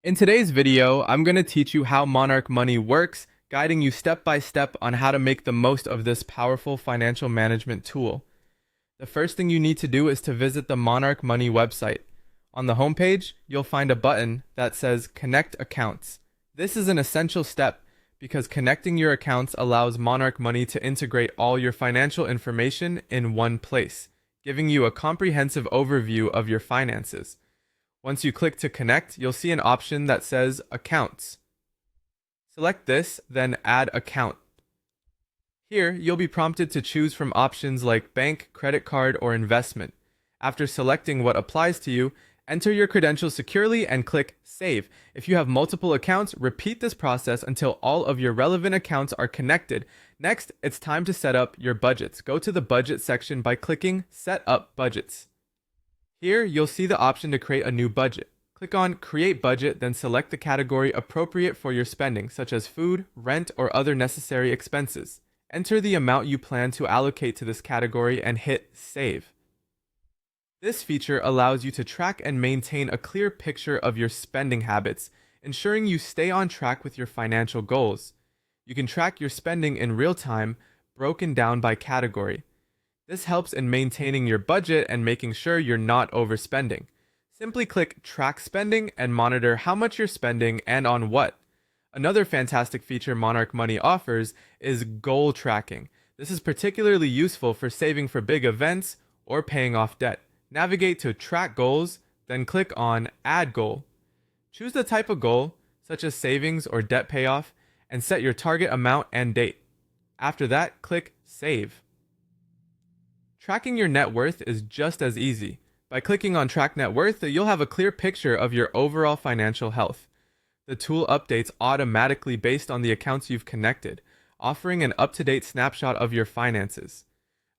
In today's video, I'm going to teach you how Monarch Money works, guiding you step by step on how to make the most of this powerful financial management tool. The first thing you need to do is to visit the Monarch Money website. On the homepage, you'll find a button that says Connect Accounts. This is an essential step because connecting your accounts allows Monarch Money to integrate all your financial information in one place, giving you a comprehensive overview of your finances. Once you click to connect, you'll see an option that says Accounts. Select this, then Add Account. Here, you'll be prompted to choose from options like bank, credit card, or investment. After selecting what applies to you, enter your credentials securely and click Save. If you have multiple accounts, repeat this process until all of your relevant accounts are connected. Next, it's time to set up your budgets. Go to the Budget section by clicking Set Up Budgets. Here, you'll see the option to create a new budget. Click on Create Budget, then select the category appropriate for your spending, such as food, rent, or other necessary expenses. Enter the amount you plan to allocate to this category and hit Save. This feature allows you to track and maintain a clear picture of your spending habits, ensuring you stay on track with your financial goals. You can track your spending in real time, broken down by category. This helps in maintaining your budget and making sure you're not overspending. Simply click Track Spending and monitor how much you're spending and on what. Another fantastic feature Monarch Money offers is goal tracking. This is particularly useful for saving for big events or paying off debt. Navigate to Track Goals, then click on Add Goal. Choose the type of goal, such as savings or debt payoff, and set your target amount and date. After that, click Save. Tracking your net worth is just as easy. By clicking on Track Net Worth, you'll have a clear picture of your overall financial health. The tool updates automatically based on the accounts you've connected, offering an up-to-date snapshot of your finances.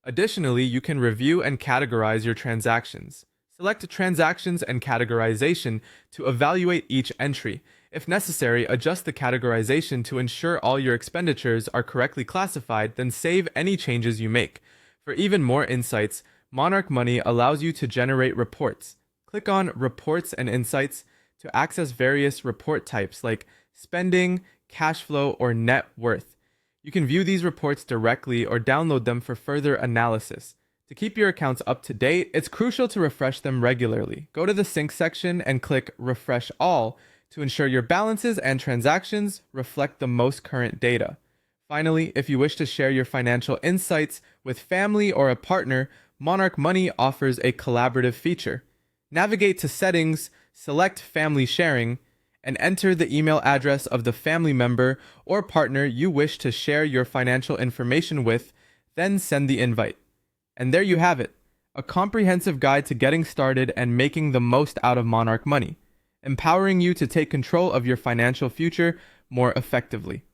Additionally, you can review and categorize your transactions. Select Transactions and Categorization to evaluate each entry. If necessary, adjust the categorization to ensure all your expenditures are correctly classified, then save any changes you make. For even more insights, Monarch Money allows you to generate reports. Click on Reports and Insights to access various report types like spending, cash flow, or net worth. You can view these reports directly or download them for further analysis. To keep your accounts up to date, it's crucial to refresh them regularly. Go to the Sync section and click Refresh All to ensure your balances and transactions reflect the most current data. Finally, if you wish to share your financial insights with family or a partner, Monarch Money offers a collaborative feature. Navigate to Settings, select Family Sharing, and enter the email address of the family member or partner you wish to share your financial information with, then send the invite. And there you have it, a comprehensive guide to getting started and making the most out of Monarch Money, empowering you to take control of your financial future more effectively.